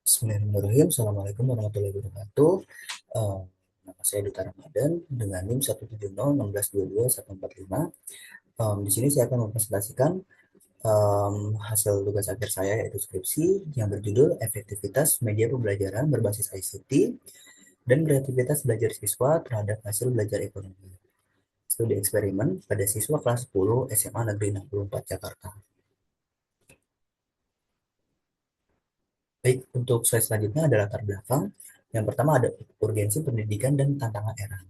Bismillahirrahmanirrahim. Assalamualaikum warahmatullahi wabarakatuh. Eh, Nama saya Duta Ramadan dengan NIM 1701622 145. Di sini saya akan mempresentasikan hasil tugas akhir saya yaitu skripsi yang berjudul Efektivitas Media Pembelajaran Berbasis ICT dan Kreativitas Belajar Siswa Terhadap Hasil Belajar Ekonomi. Studi eksperimen pada siswa kelas 10 SMA Negeri 64 Jakarta. Baik, untuk slide selanjutnya adalah latar belakang. Yang pertama ada urgensi pendidikan dan tantangan era.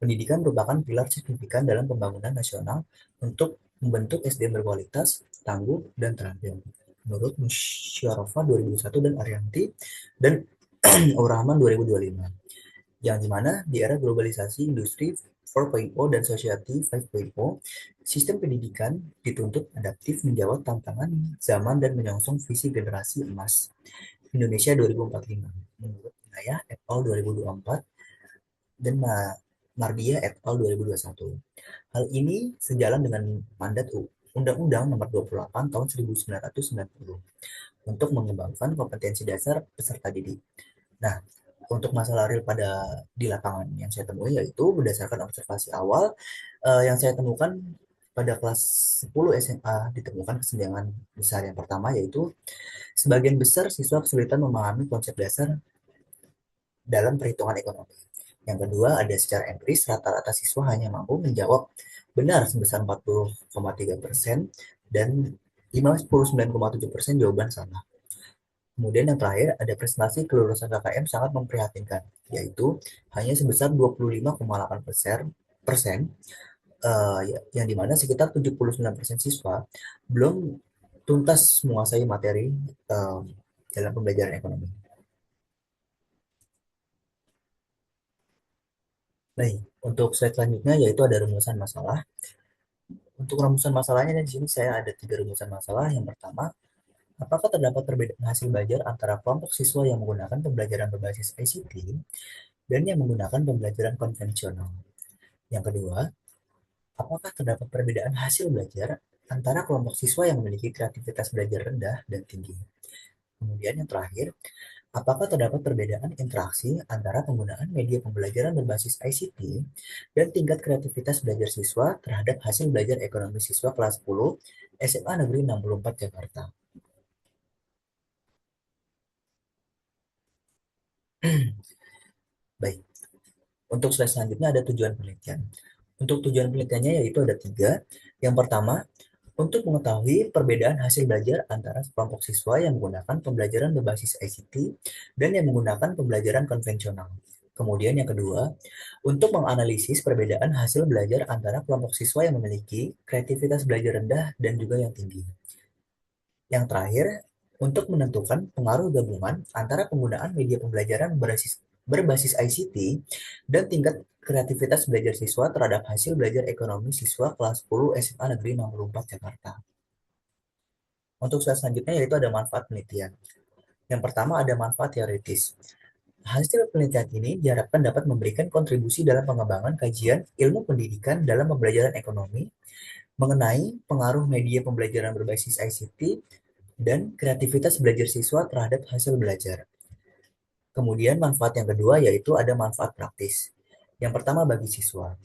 Pendidikan merupakan pilar signifikan dalam pembangunan nasional untuk membentuk SDM berkualitas, tangguh, dan terampil. Menurut Musyawarah 2001 dan Arianti dan Rahman 2025, yang dimana di era globalisasi industri 4.0 dan society 5.0, sistem pendidikan dituntut adaptif menjawab tantangan zaman dan menyongsong visi generasi emas Indonesia 2045 menurut Inayah et al. 2024 dan Mardia et al. 2021. Hal ini sejalan dengan mandat Undang-Undang Nomor 28 Tahun 1990 untuk mengembangkan kompetensi dasar peserta didik. Nah, untuk masalah real di lapangan yang saya temui yaitu berdasarkan observasi awal yang saya temukan pada kelas 10 SMA ditemukan kesenjangan besar. Yang pertama yaitu sebagian besar siswa kesulitan memahami konsep dasar dalam perhitungan ekonomi. Yang kedua, ada secara empiris rata-rata siswa hanya mampu menjawab benar sebesar 40,3% dan 59,7% jawaban salah. Kemudian yang terakhir, ada prestasi kelulusan KKM sangat memprihatinkan, yaitu hanya sebesar 25,8% yang dimana sekitar 79% siswa belum tuntas menguasai materi uh, dalam pembelajaran ekonomi. Nah, untuk slide selanjutnya yaitu ada rumusan masalah. Untuk rumusan masalahnya di sini saya ada tiga rumusan masalah. Yang pertama, apakah terdapat perbedaan hasil belajar antara kelompok siswa yang menggunakan pembelajaran berbasis ICT dan yang menggunakan pembelajaran konvensional? Yang kedua, apakah terdapat perbedaan hasil belajar antara kelompok siswa yang memiliki kreativitas belajar rendah dan tinggi? Kemudian yang terakhir, apakah terdapat perbedaan interaksi antara penggunaan media pembelajaran berbasis ICT dan tingkat kreativitas belajar siswa terhadap hasil belajar ekonomi siswa kelas 10 SMA Negeri 64 Jakarta? Baik, untuk slide selanjutnya ada tujuan penelitian. Untuk tujuan penelitiannya yaitu ada tiga. Yang pertama, untuk mengetahui perbedaan hasil belajar antara kelompok siswa yang menggunakan pembelajaran berbasis ICT dan yang menggunakan pembelajaran konvensional. Kemudian yang kedua, untuk menganalisis perbedaan hasil belajar antara kelompok siswa yang memiliki kreativitas belajar rendah dan juga yang tinggi. Yang terakhir, untuk menentukan pengaruh gabungan antara penggunaan media pembelajaran berbasis ICT dan tingkat kreativitas belajar siswa terhadap hasil belajar ekonomi siswa kelas 10 SMA Negeri 64 Jakarta. Untuk slide selanjutnya yaitu ada manfaat penelitian. Yang pertama ada manfaat teoritis. Hasil penelitian ini diharapkan dapat memberikan kontribusi dalam pengembangan kajian ilmu pendidikan dalam pembelajaran ekonomi mengenai pengaruh media pembelajaran berbasis ICT dan kreativitas belajar siswa terhadap hasil belajar. Kemudian manfaat yang kedua yaitu ada manfaat praktis. Yang pertama bagi siswa.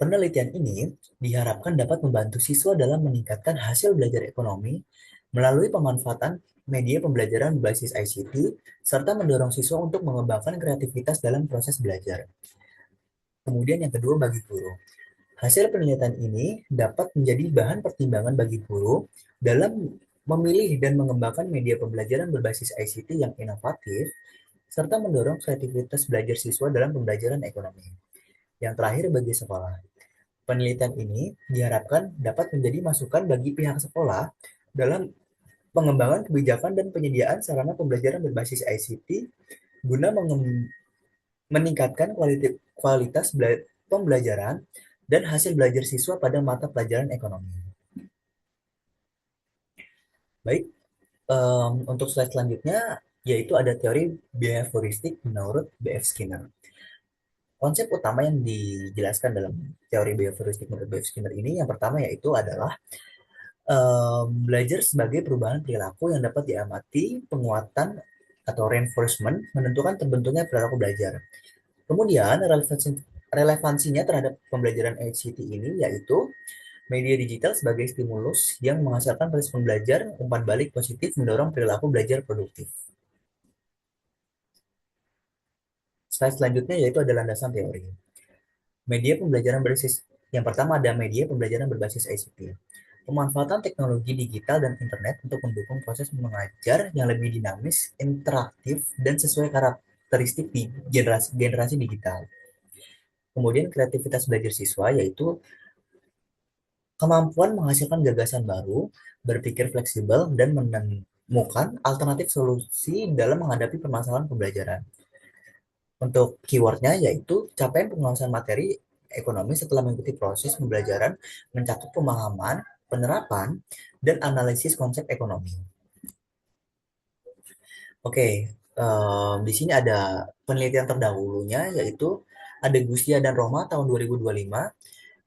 Penelitian ini diharapkan dapat membantu siswa dalam meningkatkan hasil belajar ekonomi melalui pemanfaatan media pembelajaran berbasis ICT serta mendorong siswa untuk mengembangkan kreativitas dalam proses belajar. Kemudian yang kedua bagi guru. Hasil penelitian ini dapat menjadi bahan pertimbangan bagi guru dalam memilih dan mengembangkan media pembelajaran berbasis ICT yang inovatif serta mendorong kreativitas belajar siswa dalam pembelajaran ekonomi. Yang terakhir bagi sekolah. Penelitian ini diharapkan dapat menjadi masukan bagi pihak sekolah dalam pengembangan kebijakan dan penyediaan sarana pembelajaran berbasis ICT guna meningkatkan kualitas pembelajaran dan hasil belajar siswa pada mata pelajaran ekonomi. Baik, untuk slide selanjutnya yaitu ada teori behavioristik menurut B.F. Skinner. Konsep utama yang dijelaskan dalam teori behavioristik menurut B.F. Skinner ini yang pertama yaitu adalah belajar sebagai perubahan perilaku yang dapat diamati penguatan atau reinforcement menentukan terbentuknya perilaku belajar. Kemudian relevansinya terhadap pembelajaran ICT ini yaitu media digital sebagai stimulus yang menghasilkan respon belajar umpan balik positif mendorong perilaku belajar produktif. Slide selanjutnya yaitu ada landasan teori. Media pembelajaran berbasis yang pertama ada media pembelajaran berbasis ICT. Pemanfaatan teknologi digital dan internet untuk mendukung proses mengajar yang lebih dinamis, interaktif, dan sesuai karakteristik di generasi digital. Kemudian kreativitas belajar siswa yaitu kemampuan menghasilkan gagasan baru, berpikir fleksibel, dan menemukan alternatif solusi dalam menghadapi permasalahan pembelajaran. Untuk keywordnya yaitu capaian penguasaan materi ekonomi setelah mengikuti proses pembelajaran, mencakup pemahaman, penerapan, dan analisis konsep ekonomi. Oke, di sini ada penelitian terdahulunya yaitu ada Gustia dan Roma tahun 2025,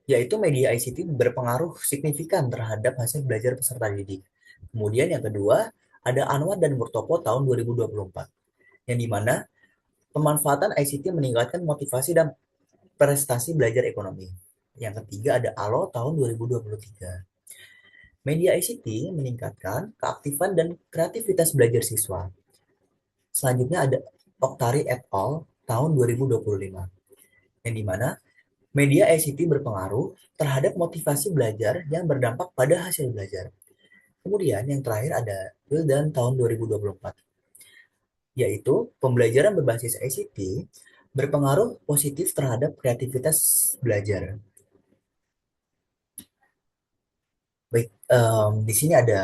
yaitu media ICT berpengaruh signifikan terhadap hasil belajar peserta didik. Kemudian yang kedua ada Anwar dan Murtopo tahun 2024, yang dimana pemanfaatan ICT meningkatkan motivasi dan prestasi belajar ekonomi. Yang ketiga ada ALO tahun 2023. Media ICT meningkatkan keaktifan dan kreativitas belajar siswa. Selanjutnya ada Okhtari et al. Tahun 2025, yang dimana media ICT berpengaruh terhadap motivasi belajar yang berdampak pada hasil belajar. Kemudian yang terakhir ada Wildan tahun 2024, yaitu pembelajaran berbasis ICT berpengaruh positif terhadap kreativitas belajar. Baik, di sini ada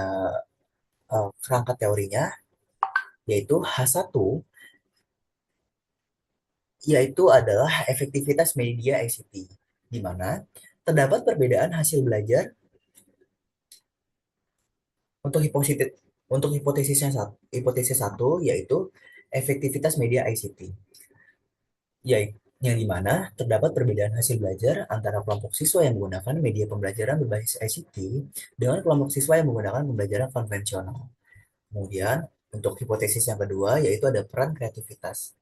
kerangka teorinya, yaitu H1, yaitu adalah efektivitas media ICT, di mana terdapat perbedaan hasil belajar untuk hipotesis satu yaitu efektivitas media ICT, yaitu yang dimana terdapat perbedaan hasil belajar antara kelompok siswa yang menggunakan media pembelajaran berbasis ICT dengan kelompok siswa yang menggunakan pembelajaran konvensional. Kemudian untuk hipotesis yang kedua yaitu ada peran kreativitas,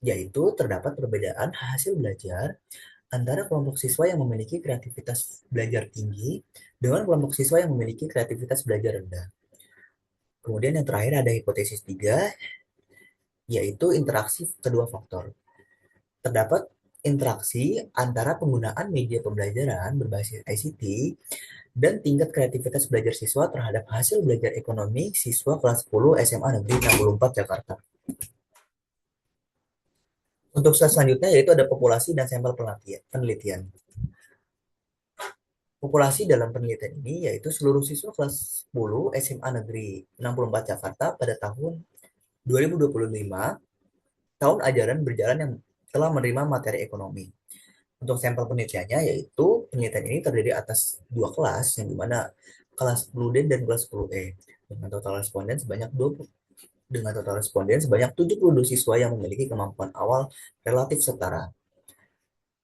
yaitu terdapat perbedaan hasil belajar antara kelompok siswa yang memiliki kreativitas belajar tinggi dengan kelompok siswa yang memiliki kreativitas belajar rendah. Kemudian yang terakhir ada hipotesis 3, yaitu interaksi kedua faktor. Terdapat interaksi antara penggunaan media pembelajaran berbasis ICT dan tingkat kreativitas belajar siswa terhadap hasil belajar ekonomi siswa kelas 10 SMA Negeri 64 Jakarta. Untuk slide selanjutnya yaitu ada populasi dan sampel penelitian. Populasi dalam penelitian ini yaitu seluruh siswa kelas 10 SMA Negeri 64 Jakarta pada tahun 2025, tahun ajaran berjalan yang telah menerima materi ekonomi. Untuk sampel penelitiannya yaitu penelitian ini terdiri atas dua kelas, yang dimana kelas 10D dan kelas 10E dengan total responden sebanyak 72 siswa yang memiliki kemampuan awal relatif setara.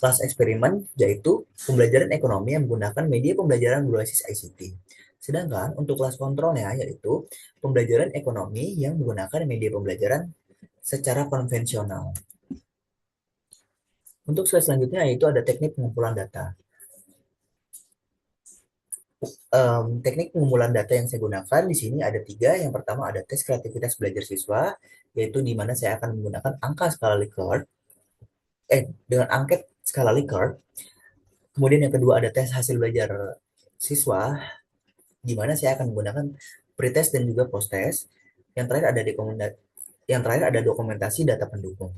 Kelas eksperimen yaitu pembelajaran ekonomi yang menggunakan media pembelajaran berbasis ICT. Sedangkan untuk kelas kontrolnya yaitu pembelajaran ekonomi yang menggunakan media pembelajaran secara konvensional. Untuk slide selanjutnya yaitu ada teknik pengumpulan data. Teknik pengumpulan data yang saya gunakan di sini ada 3. Yang pertama ada tes kreativitas belajar siswa, yaitu di mana saya akan menggunakan angka skala Likert, dengan angket skala Likert. Kemudian yang kedua ada tes hasil belajar siswa, di mana saya akan menggunakan pretest dan juga posttest. Yang terakhir ada dokumentasi data pendukung.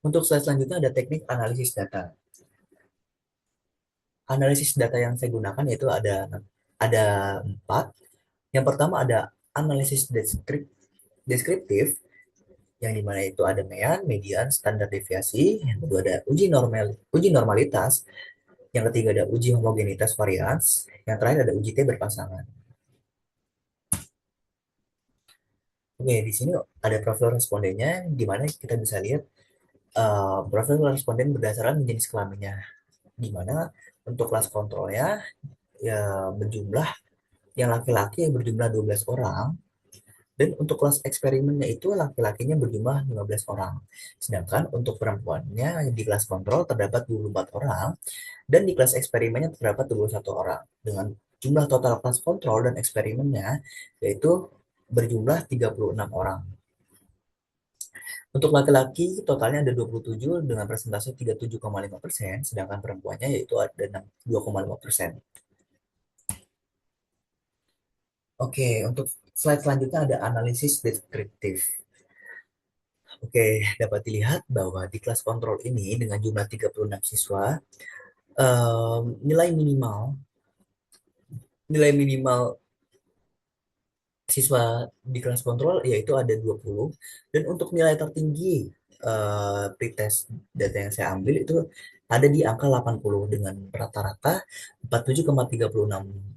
Untuk slide selanjutnya ada teknik analisis data. Analisis data yang saya gunakan yaitu ada 4. Yang pertama ada analisis deskriptif, yang dimana itu ada mean, median, standar deviasi. Yang kedua ada uji normalitas. Yang ketiga ada uji homogenitas varians. Yang terakhir ada uji T berpasangan. Oke, di sini ada profil respondennya, di mana kita bisa lihat profil responden berdasarkan jenis kelaminnya, di mana untuk kelas kontrolnya ya berjumlah yang laki-laki yang berjumlah 12 orang, dan untuk kelas eksperimennya itu laki-lakinya berjumlah 15 orang. Sedangkan untuk perempuannya di kelas kontrol terdapat 24 orang, dan di kelas eksperimennya terdapat 21 orang. Dengan jumlah total kelas kontrol dan eksperimennya yaitu berjumlah 36 orang. Untuk laki-laki totalnya ada 27 dengan persentase 37,5%, sedangkan perempuannya yaitu ada 2,5%. Oke, untuk slide selanjutnya ada analisis deskriptif. Oke, dapat dilihat bahwa di kelas kontrol ini dengan jumlah 36 siswa, nilai minimal siswa di kelas kontrol yaitu ada 20, dan untuk nilai tertinggi pretest data yang saya ambil itu ada di angka 80 dengan rata-rata 47,36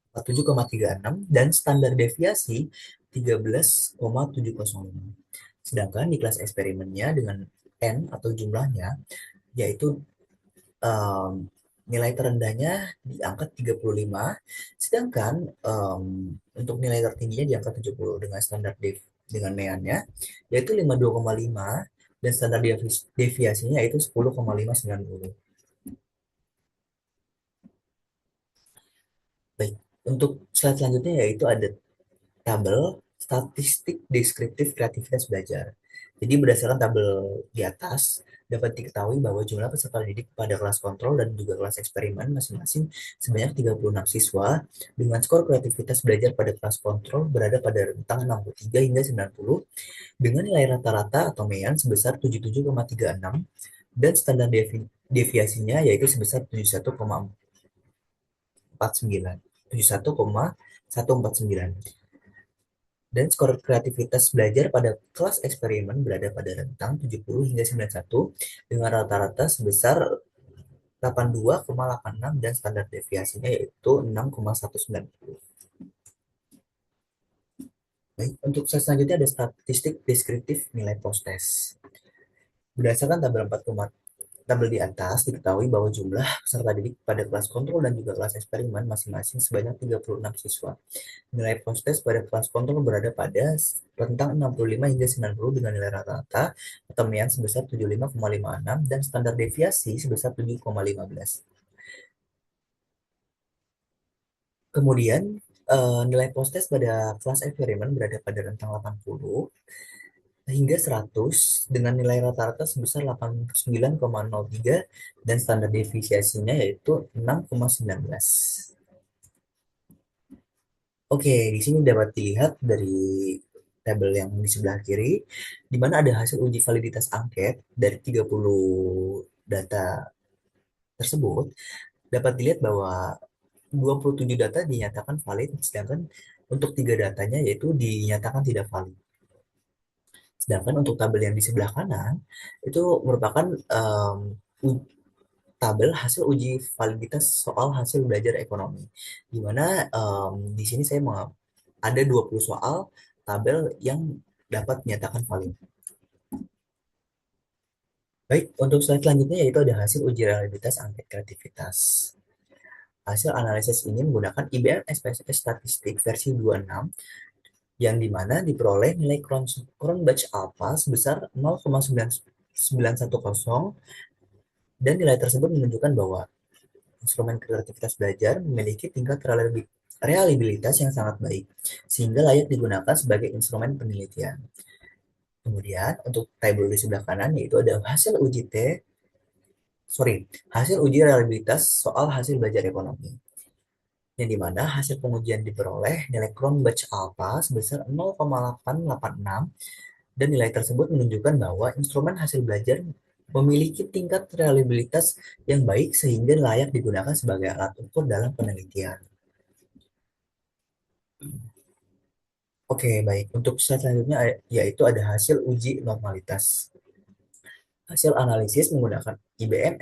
47,36 dan standar deviasi 13,705. Sedangkan di kelas eksperimennya dengan N atau jumlahnya yaitu em, nilai terendahnya di angka 35, sedangkan em, untuk nilai tertingginya di angka 70 dengan standar dengan meannya yaitu 52,5, dan standar deviasinya yaitu 10,590. Baik, untuk slide selanjutnya yaitu ada tabel statistik deskriptif kreativitas belajar. Jadi berdasarkan tabel di atas, dapat diketahui bahwa jumlah peserta didik pada kelas kontrol dan juga kelas eksperimen masing-masing sebanyak 36 siswa dengan skor kreativitas belajar pada kelas kontrol berada pada rentang 63 hingga 90 dengan nilai rata-rata atau MEAN sebesar 77,36 dan standar deviasinya yaitu sebesar 71,49. 71,149. Dan skor kreativitas belajar pada kelas eksperimen berada pada rentang 70 hingga 91 dengan rata-rata sebesar 82,86 dan standar deviasinya yaitu 6,190. Baik, untuk slide selanjutnya ada statistik deskriptif nilai post-test. Berdasarkan tabel di atas, diketahui bahwa jumlah peserta didik pada kelas kontrol dan juga kelas eksperimen masing-masing sebanyak 36 siswa. Nilai post-test pada kelas kontrol berada pada rentang 65 hingga 90 dengan nilai rata-rata ketemuan sebesar 75,56 dan standar deviasi sebesar 7,15. Kemudian nilai post-test pada kelas eksperimen berada pada rentang 80 hingga 100 dengan nilai rata-rata sebesar 89,03 dan standar deviasinya yaitu 6,19. Oke, di sini dapat dilihat dari tabel yang di sebelah kiri, di mana ada hasil uji validitas angket dari 30 data tersebut. Dapat dilihat bahwa 27 data dinyatakan valid, sedangkan untuk 3 datanya yaitu dinyatakan tidak valid. Sedangkan untuk tabel yang di sebelah kanan, itu merupakan tabel hasil uji validitas soal hasil belajar ekonomi. Di mana di sini saya ada 20 soal tabel yang dapat dinyatakan valid. Baik, untuk slide selanjutnya yaitu ada hasil uji reliabilitas angket kreativitas. Hasil analisis ini menggunakan IBM SPSS Statistik versi 26 yang dimana diperoleh nilai Cronbach Alpha sebesar 0,910 dan nilai tersebut menunjukkan bahwa instrumen kreativitas belajar memiliki tingkat reliabilitas yang sangat baik sehingga layak digunakan sebagai instrumen penelitian. Kemudian untuk tabel di sebelah kanan yaitu ada hasil uji reliabilitas soal hasil belajar ekonomi, yang dimana hasil pengujian diperoleh nilai Cronbach Alpha sebesar 0,886 dan nilai tersebut menunjukkan bahwa instrumen hasil belajar memiliki tingkat reliabilitas yang baik sehingga layak digunakan sebagai alat ukur dalam penelitian. Oke, baik. Untuk slide selanjutnya yaitu ada hasil uji normalitas. Hasil analisis menggunakan IBM